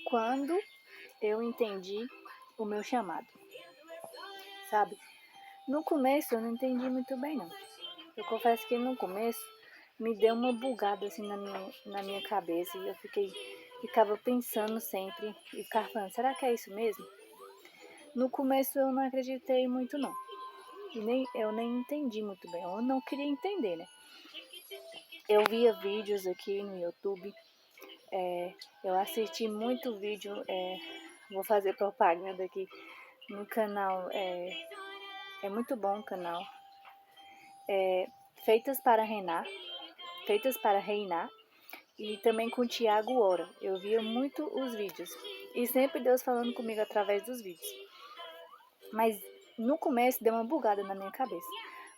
quando eu entendi o meu chamado, sabe? No começo eu não entendi muito bem, não. Eu confesso que no começo me deu uma bugada assim na minha cabeça e eu ficava pensando sempre e ficava falando, será que é isso mesmo? No começo eu não acreditei muito, não. E eu nem entendi muito bem, eu não queria entender, né? Eu via vídeos aqui no YouTube, eu assisti muito vídeo, vou fazer propaganda aqui no canal, é muito bom o canal, Feitas para Reinar, e também com o Tiago Ora. Eu via muito os vídeos e sempre Deus falando comigo através dos vídeos. Mas no começo deu uma bugada na minha cabeça,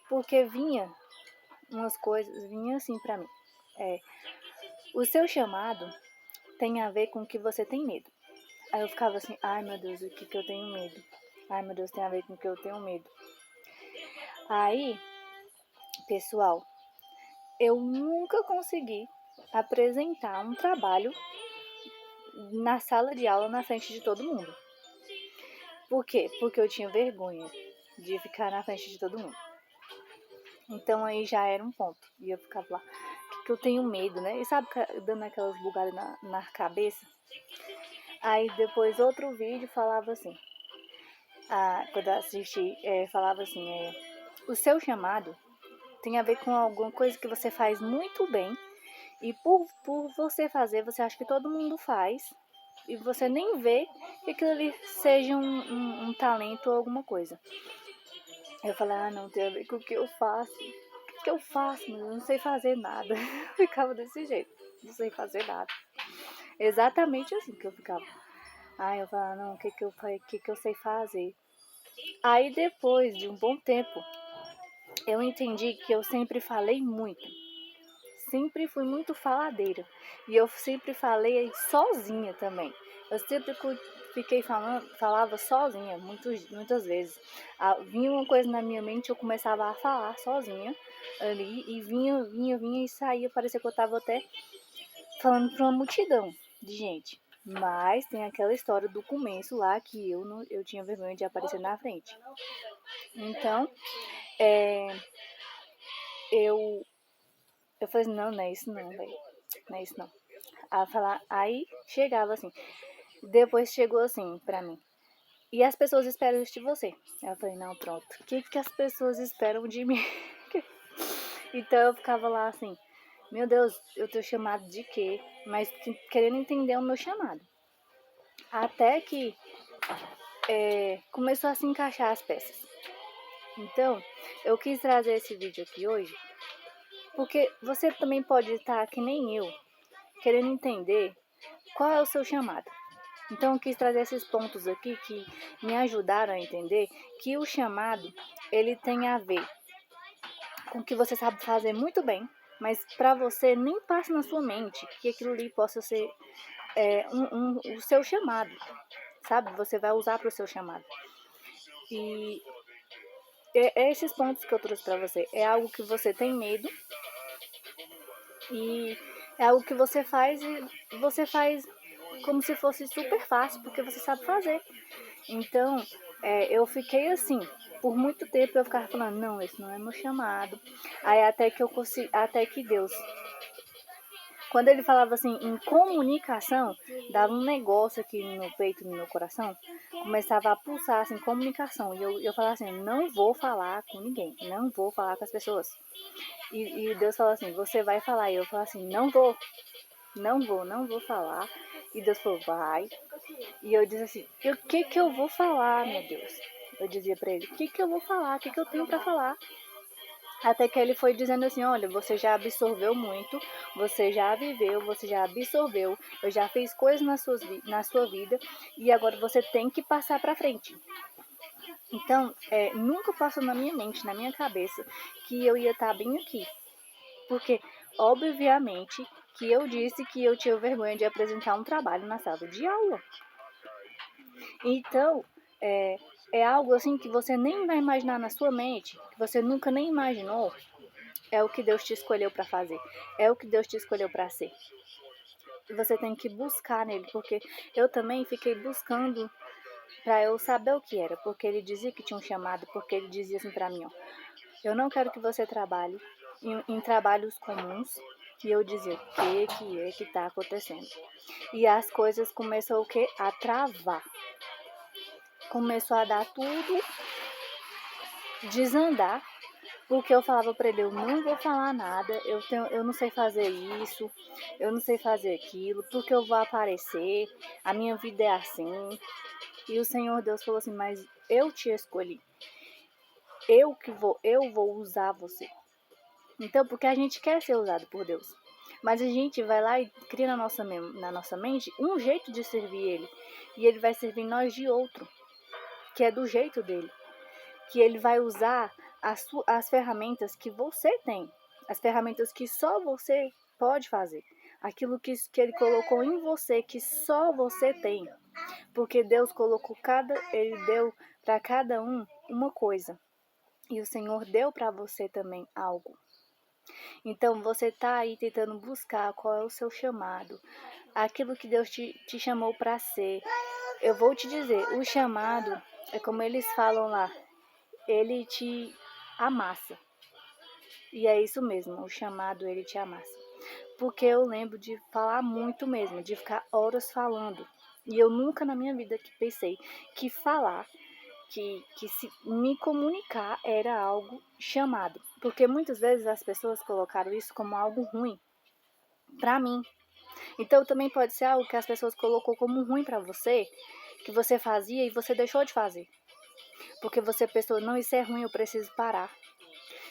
porque vinha umas coisas, vinha assim pra mim. O seu chamado tem a ver com o que você tem medo. Aí eu ficava assim, ai meu Deus, o que eu tenho medo? Ai meu Deus, tem a ver com o que eu tenho medo. Aí, pessoal, eu nunca consegui apresentar um trabalho na sala de aula na frente de todo mundo. Por quê? Porque eu tinha vergonha de ficar na frente de todo mundo. Então aí já era um ponto. E eu ficava lá, que eu tenho medo, né? E sabe, dando aquelas bugadas na cabeça? Aí depois outro vídeo falava assim, quando eu assisti, falava assim, o seu chamado tem a ver com alguma coisa que você faz muito bem e por você fazer, você acha que todo mundo faz e você nem vê que aquilo ali seja um talento ou alguma coisa. Eu falei, não, tem a ver com o que eu faço. O que eu faço? Mas eu não sei fazer nada. Eu ficava desse jeito, não sei fazer nada. Exatamente assim que eu ficava. Aí eu falava, não, o que eu sei fazer? Aí depois de um bom tempo, eu entendi que eu sempre falei muito. Sempre fui muito faladeira. E eu sempre falei sozinha também. Eu sempre falava sozinha, muitas vezes. Vinha uma coisa na minha mente, eu começava a falar sozinha ali. E vinha e saía. Parecia que eu estava até falando para uma multidão de gente. Mas tem aquela história do começo lá que eu tinha vergonha de aparecer na frente. Então, eu falei assim, não é isso não, velho. Não é isso não. Aí chegava assim. Depois chegou assim pra mim. E as pessoas esperam isso de você. Aí eu falei, não, pronto. O que as pessoas esperam de mim? Então eu ficava lá assim, meu Deus, eu tô chamado de quê? Mas querendo entender o meu chamado. Até que começou a se encaixar as peças. Então, eu quis trazer esse vídeo aqui hoje, porque você também pode estar que nem eu, querendo entender qual é o seu chamado. Então eu quis trazer esses pontos aqui que me ajudaram a entender que o chamado, ele tem a ver com o que você sabe fazer muito bem, mas para você nem passa na sua mente que aquilo ali possa ser o seu chamado, sabe? Você vai usar para o seu chamado. E esses pontos que eu trouxe para você é algo que você tem medo e é algo que você faz e você faz como se fosse super fácil, porque você sabe fazer. Então, eu fiquei assim, por muito tempo eu ficava falando, não, esse não é meu chamado. Aí até que Deus, quando ele falava assim, em comunicação, dava um negócio aqui no meu peito, no meu coração, começava a pulsar assim, comunicação. E eu falava assim, não vou falar com ninguém, não vou falar com as pessoas. E Deus falou assim, você vai falar. E eu falava assim, não vou falar. E Deus falou, vai. E eu dizia assim, o que eu vou falar, meu Deus? Eu dizia pra ele, o que eu vou falar? O que eu tenho pra falar? Até que ele foi dizendo assim, olha, você já absorveu muito, você já viveu, você já absorveu, eu já fiz coisas na sua vida e agora você tem que passar pra frente. Então, nunca passou na minha mente, na minha cabeça, que eu ia estar bem aqui. Porque, obviamente, que eu disse que eu tinha vergonha de apresentar um trabalho na sala de aula. Então, é algo assim que você nem vai imaginar na sua mente, que você nunca nem imaginou, é o que Deus te escolheu para fazer, é o que Deus te escolheu para ser. você tem que buscar nele, porque eu também fiquei buscando para eu saber o que era, porque ele dizia que tinha um chamado, porque ele dizia assim para mim, ó, eu não quero que você trabalhe em trabalhos comuns. E eu dizia, o que é que tá acontecendo? E as coisas começam o quê? A travar. Começou a dar tudo, desandar, porque eu falava para ele, eu não vou falar nada, eu não sei fazer isso, eu não sei fazer aquilo, porque eu vou aparecer, a minha vida é assim. E o Senhor Deus falou assim, mas eu te escolhi, eu vou usar você. Então, porque a gente quer ser usado por Deus, mas a gente vai lá e cria na nossa mente um jeito de servir Ele, e Ele vai servir nós de outro, que é do jeito dele, que Ele vai usar as ferramentas que você tem, as ferramentas que só você pode fazer, aquilo que Ele colocou em você, que só você tem, porque Deus colocou Ele deu para cada um uma coisa, e o Senhor deu para você também algo. Então você está aí tentando buscar qual é o seu chamado, aquilo que Deus te chamou para ser. Eu vou te dizer, o chamado é como eles falam lá, ele te amassa. E é isso mesmo, o chamado ele te amassa. Porque eu lembro de falar muito mesmo, de ficar horas falando. E eu nunca na minha vida que pensei que falar, que se me comunicar era algo chamado. Porque muitas vezes as pessoas colocaram isso como algo ruim para mim. Então também pode ser algo que as pessoas colocou como ruim para você, que você fazia e você deixou de fazer. Porque você pensou, não, isso é ruim, eu preciso parar.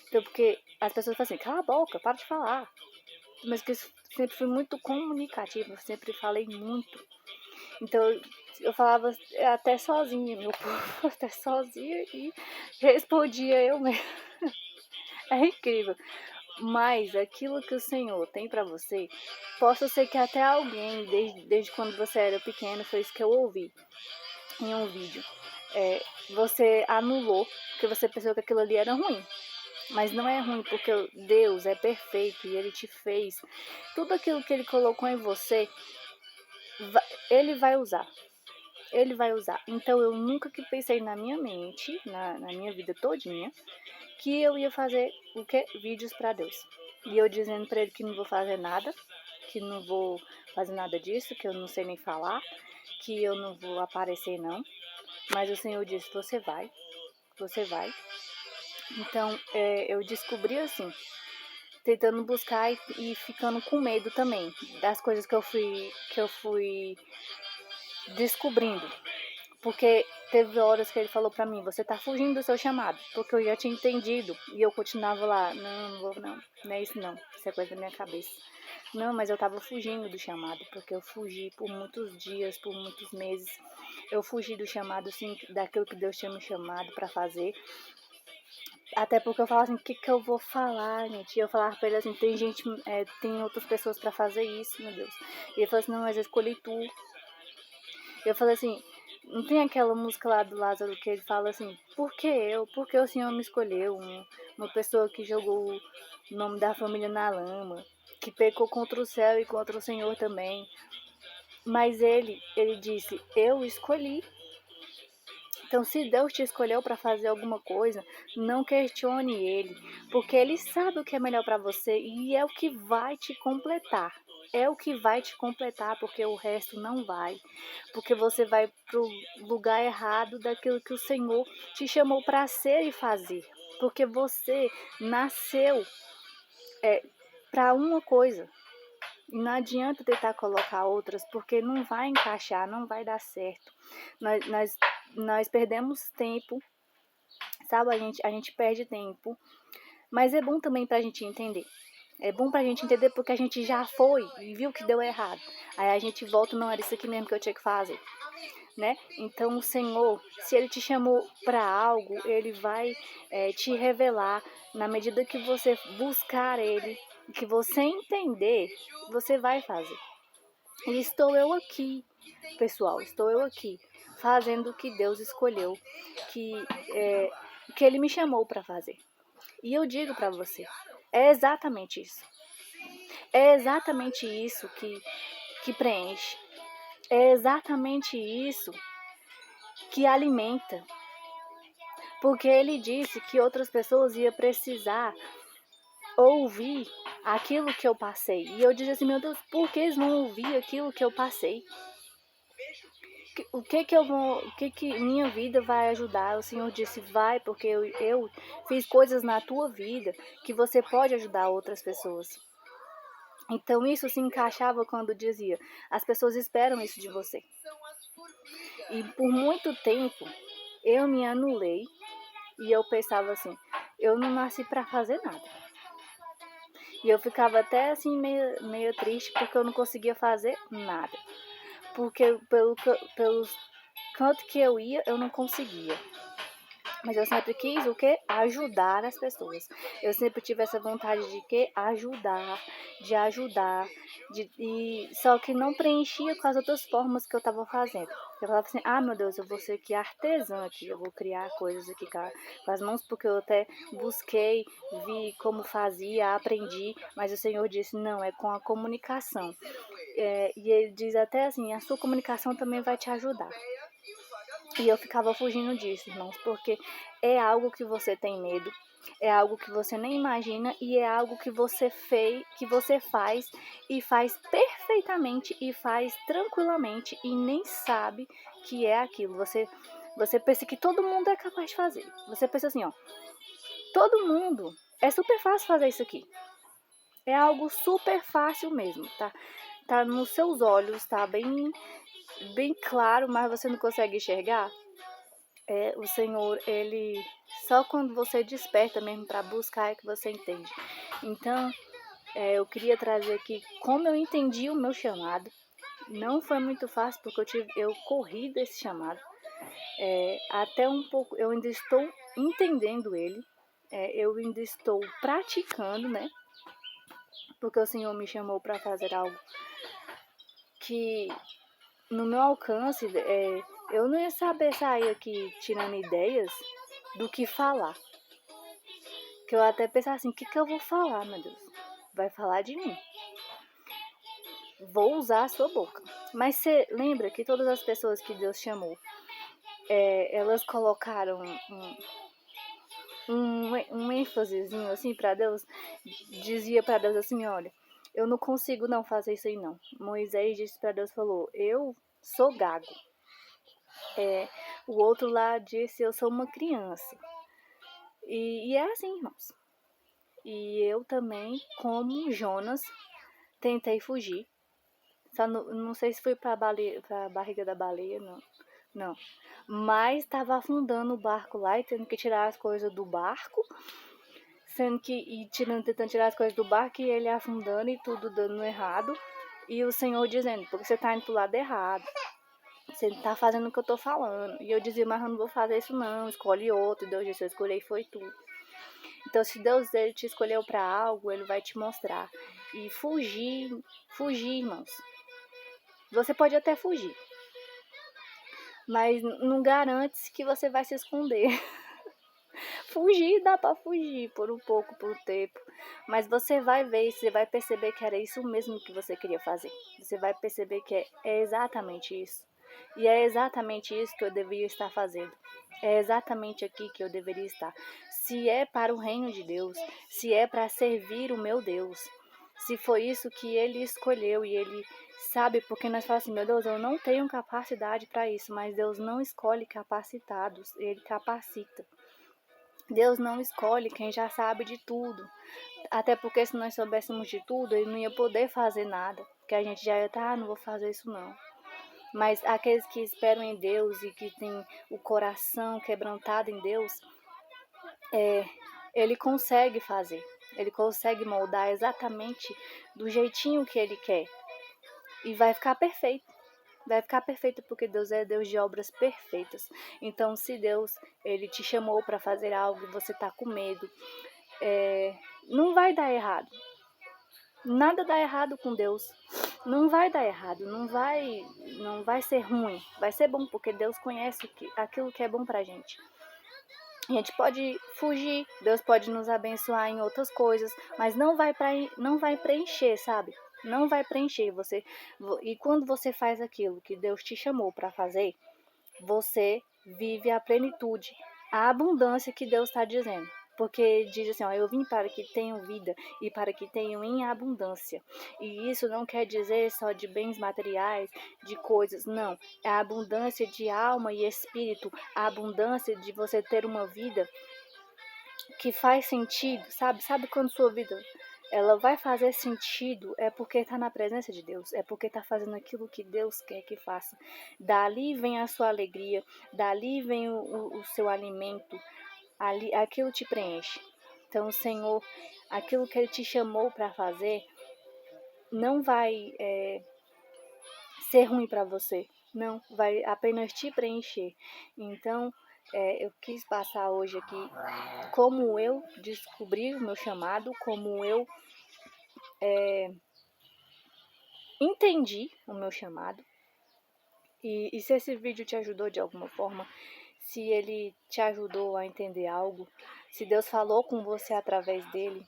Então, porque as pessoas falam assim, cala a boca, para de falar. Mas que eu sempre fui muito comunicativa, eu sempre falei muito. Então, eu falava até sozinha, meu povo, até sozinha e respondia eu mesmo. É incrível. Mas aquilo que o Senhor tem para você, possa ser que até alguém, desde quando você era pequeno, foi isso que eu ouvi em um vídeo. Você anulou, porque você pensou que aquilo ali era ruim. Mas não é ruim, porque Deus é perfeito e Ele te fez. Tudo aquilo que Ele colocou em você, Ele vai usar. Ele vai usar. Então eu nunca que pensei na minha mente, na minha vida todinha, que eu ia fazer o que? Vídeos para Deus. E eu dizendo para Ele que não vou fazer nada, que não vou fazer nada disso, que eu não sei nem falar, que eu não vou aparecer não. Mas o Senhor disse, você vai, você vai. Então eu descobri assim, tentando buscar e ficando com medo também das coisas que eu fui descobrindo. Porque teve horas que ele falou pra mim, você tá fugindo do seu chamado. Porque eu já tinha entendido. E eu continuava lá, não vou não. Não é isso não. Isso é coisa da minha cabeça. Não, mas eu tava fugindo do chamado. Porque eu fugi por muitos dias, por muitos meses. Eu fugi do chamado, assim, daquilo que Deus tinha me chamado pra fazer. Até porque eu falava assim, o que eu vou falar, gente? E eu falava pra ele assim, tem outras pessoas pra fazer isso, meu Deus. E ele falou assim, não, mas eu escolhi tu. Eu falei assim, não tem aquela música lá do Lázaro que ele fala assim, por que eu? Por que o Senhor me escolheu? Uma pessoa que jogou o nome da família na lama, que pecou contra o céu e contra o Senhor também. Mas ele disse, eu escolhi. Então, se Deus te escolheu para fazer alguma coisa, não questione Ele, porque Ele sabe o que é melhor para você e é o que vai te completar. É o que vai te completar, porque o resto não vai. Porque você vai para o lugar errado daquilo que o Senhor te chamou para ser e fazer. Porque você nasceu para uma coisa. E não adianta tentar colocar outras, porque não vai encaixar, não vai dar certo. Nós perdemos tempo, sabe? A gente perde tempo. Mas é bom também pra gente entender. É bom pra gente entender porque a gente já foi e viu que deu errado. Aí a gente volta, não era isso aqui mesmo que eu tinha que fazer, né? Então o Senhor, se Ele te chamou para algo, Ele vai te revelar na medida que você buscar Ele, que você entender, você vai fazer. E estou eu aqui, pessoal, estou eu aqui, fazendo o que Deus escolheu, que Ele me chamou para fazer. E eu digo para você, é exatamente isso. É exatamente isso que que preenche. É exatamente isso que alimenta. Porque ele disse que outras pessoas iam precisar ouvir aquilo que eu passei. E eu disse assim, meu Deus, por que eles vão ouvir aquilo que eu passei? O que minha vida vai ajudar? O Senhor disse, vai, porque eu fiz coisas na tua vida que você pode ajudar outras pessoas. Então isso se encaixava quando dizia, as pessoas esperam isso de você. E por muito tempo eu me anulei e eu pensava assim, eu não nasci para fazer nada. E eu ficava até assim meio triste porque eu não conseguia fazer nada. Porque pelos cantos que eu ia, eu não conseguia. Mas eu sempre quis o quê? Ajudar as pessoas. Eu sempre tive essa vontade de quê? Ajudar. Só que não preenchia com as outras formas que eu estava fazendo. Eu falava assim, meu Deus, eu vou ser aqui artesã aqui. Eu vou criar coisas aqui com as mãos, porque eu até busquei, vi como fazia, aprendi. Mas o Senhor disse, não, é com a comunicação. E ele diz até assim, a sua comunicação também vai te ajudar. E eu ficava fugindo disso, irmãos, porque é algo que você tem medo, é algo que você nem imagina e é algo que você faz e faz perfeitamente e faz tranquilamente e nem sabe que é aquilo. Você pensa que todo mundo é capaz de fazer. Você pensa assim, todo mundo, é super fácil fazer isso aqui. É algo super fácil mesmo, tá? Tá nos seus olhos, tá bem claro, mas você não consegue enxergar. O Senhor, ele só quando você desperta mesmo para buscar é que você entende. Então, eu queria trazer aqui como eu entendi o meu chamado. Não foi muito fácil porque eu corri desse chamado. Até um pouco, eu ainda estou entendendo ele. Eu ainda estou praticando, né? Porque o Senhor me chamou para fazer algo que no meu alcance, eu não ia saber sair aqui tirando ideias do que falar. Que eu até pensava assim, o que eu vou falar, meu Deus? Vai falar de mim. Vou usar a sua boca. Mas você lembra que todas as pessoas que Deus chamou, elas colocaram um ênfasezinho assim para Deus, dizia para Deus assim, olha, eu não consigo não fazer isso aí não. Moisés disse para Deus, falou, eu sou gago. O outro lá disse, eu sou uma criança. E é assim, irmãos. E eu também, como Jonas, tentei fugir. Só não sei se foi pra barriga da baleia, não. Mas estava afundando o barco lá e tendo que tirar as coisas do barco. Tentando tirar as coisas do barco e ele afundando e tudo dando errado. E o Senhor dizendo, porque você tá indo pro lado errado. Você tá fazendo o que eu tô falando. E eu dizia, mas eu não vou fazer isso não, escolhe outro. Deus disse, eu escolhi foi tu. Então, se Deus ele te escolheu para algo, ele vai te mostrar. E fugir, irmãos. Você pode até fugir, mas não garante que você vai se esconder. Fugir dá para fugir por um pouco, por um tempo, mas você vai ver, você vai perceber que era isso mesmo que você queria fazer. Você vai perceber que é exatamente isso. E é exatamente isso que eu deveria estar fazendo. É exatamente aqui que eu deveria estar. Se é para o reino de Deus, se é para servir o meu Deus, se foi isso que ele escolheu e ele sabe, porque nós falamos assim, meu Deus, eu não tenho capacidade para isso, mas Deus não escolhe capacitados, ele capacita. Deus não escolhe quem já sabe de tudo. Até porque se nós soubéssemos de tudo, ele não ia poder fazer nada. Porque a gente já ia estar, não vou fazer isso não. Mas aqueles que esperam em Deus e que têm o coração quebrantado em Deus, ele consegue fazer. Ele consegue moldar exatamente do jeitinho que ele quer. E vai ficar perfeito. Vai ficar perfeito porque Deus é Deus de obras perfeitas. Então, se Deus ele te chamou para fazer algo e você está com medo, não vai dar errado. Nada dá errado com Deus. Não vai dar errado, não vai ser ruim. Vai ser bom porque Deus conhece aquilo que é bom pra gente. A gente pode fugir, Deus pode nos abençoar em outras coisas, mas não vai preencher, sabe? não vai preencher você. E quando você faz aquilo que Deus te chamou para fazer, você vive a plenitude, a abundância que Deus está dizendo. Porque diz assim, ó, eu vim para que tenham vida e para que tenham em abundância. E isso não quer dizer só de bens materiais, de coisas, não. É a abundância de alma e espírito, a abundância de você ter uma vida que faz sentido, sabe? Sabe quando sua vida ela vai fazer sentido, é porque está na presença de Deus, é porque está fazendo aquilo que Deus quer que faça. Dali vem a sua alegria, dali vem o seu alimento, ali, aquilo te preenche. Então, o Senhor, aquilo que Ele te chamou para fazer, não vai ser ruim para você, não, vai apenas te preencher. Então, eu quis passar hoje aqui como eu descobri o meu chamado, como eu entendi o meu chamado. E se esse vídeo te ajudou de alguma forma, se ele te ajudou a entender algo, se Deus falou com você através dele,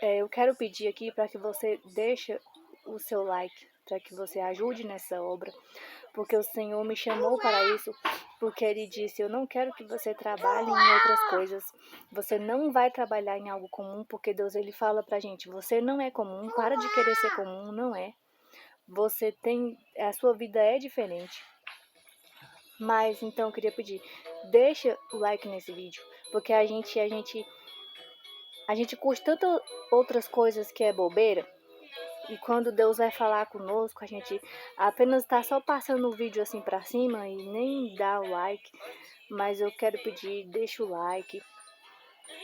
eu quero pedir aqui para que você deixe o seu like, para que você ajude nessa obra, porque o Senhor me chamou para isso, porque Ele disse, eu não quero que você trabalhe em outras coisas, você não vai trabalhar em algo comum, porque Deus Ele fala pra gente, você não é comum, para de querer ser comum, não é. Você tem, a sua vida é diferente. Mas então eu queria pedir, deixa o like nesse vídeo, porque a gente curte tanto outras coisas que é bobeira, e quando Deus vai falar conosco, a gente apenas tá só passando o vídeo assim pra cima e nem dá o like. Mas eu quero pedir, deixa o like,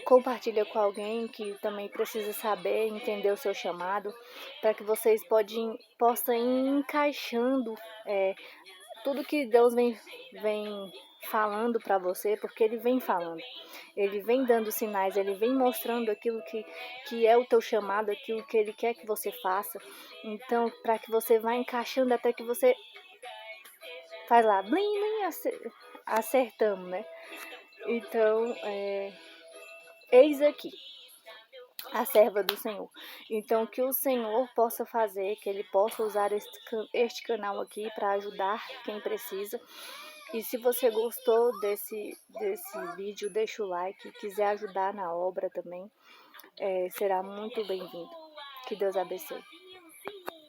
compartilha com alguém que também precisa saber, entender o seu chamado, para que vocês possam ir encaixando tudo que Deus vem falando para você, porque Ele vem falando, Ele vem dando sinais, Ele vem mostrando aquilo que é o teu chamado, aquilo que Ele quer que você faça. Então, para que você vá encaixando até que você faz lá, blim, blim, acertamos, né? Então, eis aqui a serva do Senhor. Então, que o Senhor possa fazer, que Ele possa usar este canal aqui para ajudar quem precisa. E se você gostou desse vídeo, deixa o like. Quiser ajudar na obra também, será muito bem-vindo. Que Deus abençoe.